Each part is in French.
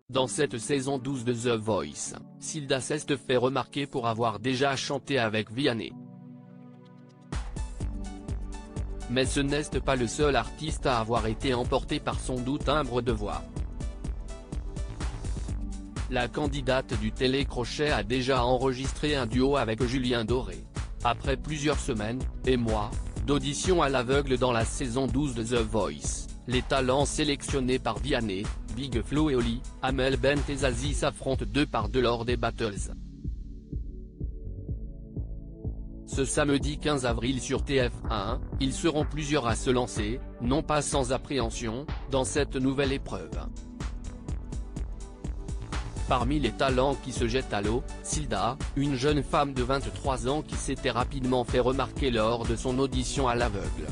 Dans cette saison 12 de The Voice, Silda s'est fait remarquer pour avoir déjà chanté avec Vianney. Mais ce n'est pas le seul artiste à avoir été emporté par son doux timbre de voix. La candidate du télécrochet a déjà enregistré un duo avec Julien Doré. Après plusieurs semaines, et mois, d'audition à l'aveugle dans la saison 12 de The Voice, les talents sélectionnés par Vianney, Big Flo et Oli, Amel Bent et Zazie s'affrontent deux par deux lors des battles. Ce samedi 15 avril sur TF1, ils seront plusieurs à se lancer, non pas sans appréhension, dans cette nouvelle épreuve. Parmi les talents qui se jettent à l'eau, Silda, une jeune femme de 23 ans qui s'était rapidement fait remarquer lors de son audition à l'aveugle.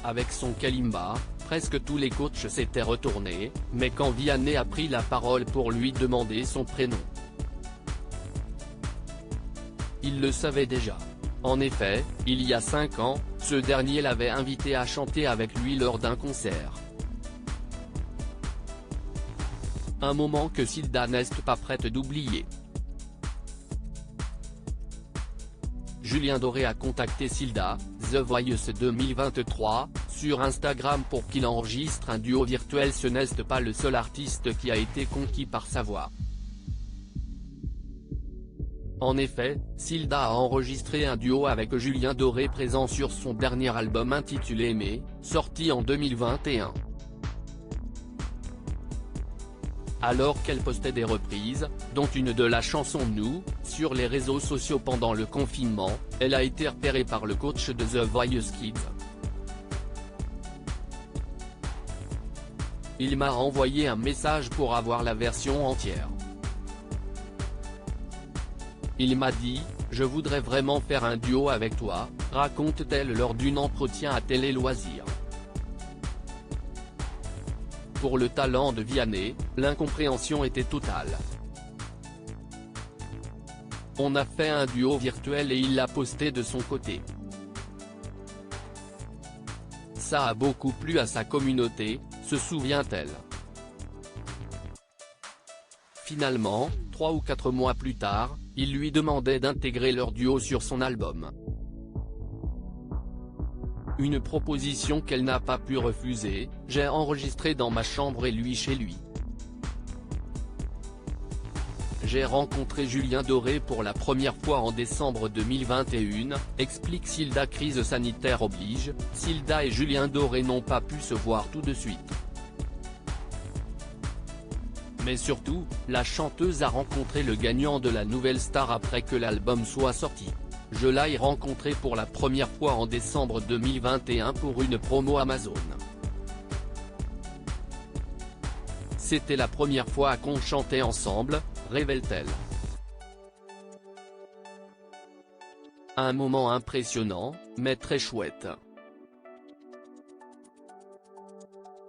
Avec son kalimba, presque tous les coachs s'étaient retournés, mais quand Vianney a pris la parole pour lui demander son prénom, il le savait déjà. En effet, il y a 5 ans, ce dernier l'avait invité à chanter avec lui lors d'un concert. Un moment que Silda n'est pas prête d'oublier. Julien Doré a contacté Silda, The Voice 2023, sur Instagram pour qu'il enregistre un duo virtuel. Ce n'est pas le seul artiste qui a été conquis par sa voix. En effet, Silda a enregistré un duo avec Julien Doré présent sur son dernier album intitulé Aimer, sorti en 2021. Alors qu'elle postait des reprises, dont une de la chanson Nous, sur les réseaux sociaux pendant le confinement, elle a été repérée par le coach de The Voice Kids. Il m'a envoyé un message pour avoir la version entière. Il m'a dit « Je voudrais vraiment faire un duo avec toi », raconte-t-elle lors d'un entretien à Télé Loisirs. Pour le talent de Vianney, l'incompréhension était totale. On a fait un duo virtuel et il l'a posté de son côté. Ça a beaucoup plu à sa communauté, se souvient-elle. Finalement, 3 ou 4 mois plus tard, il lui demandait d'intégrer leur duo sur son album. Une proposition qu'elle n'a pas pu refuser. J'ai enregistré dans ma chambre et lui chez lui. J'ai rencontré Julien Doré pour la première fois en décembre 2021, explique Silda. Crise sanitaire oblige, Silda et Julien Doré n'ont pas pu se voir tout de suite. Mais surtout, la chanteuse a rencontré le gagnant de la Nouvelle Star après que l'album soit sorti. Je l'ai rencontré pour la première fois en décembre 2021 pour une promo Amazon. C'était la première fois qu'on chantait ensemble, révèle-t-elle. Un moment impressionnant, mais très chouette.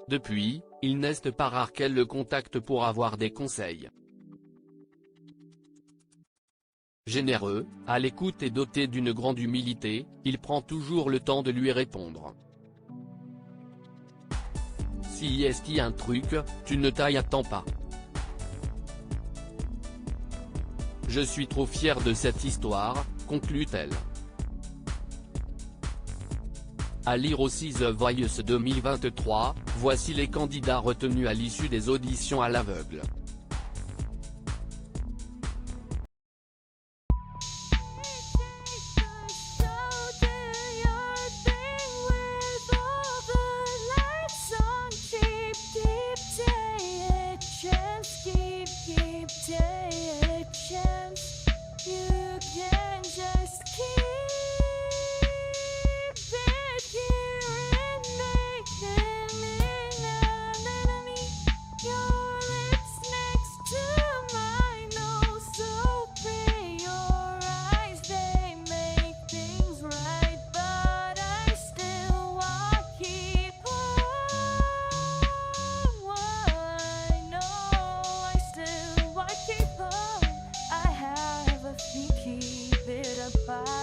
Depuis, il n'est pas rare qu'elle le contacte pour avoir des conseils. Généreux, à l'écoute et doté d'une grande humilité, il prend toujours le temps de lui répondre. Si est un truc, tu ne t'y attends pas. Je suis trop fier de cette histoire, conclut-elle. À lire aussi The Voice 2023, voici les candidats retenus à l'issue des auditions à l'aveugle. Keep it apart.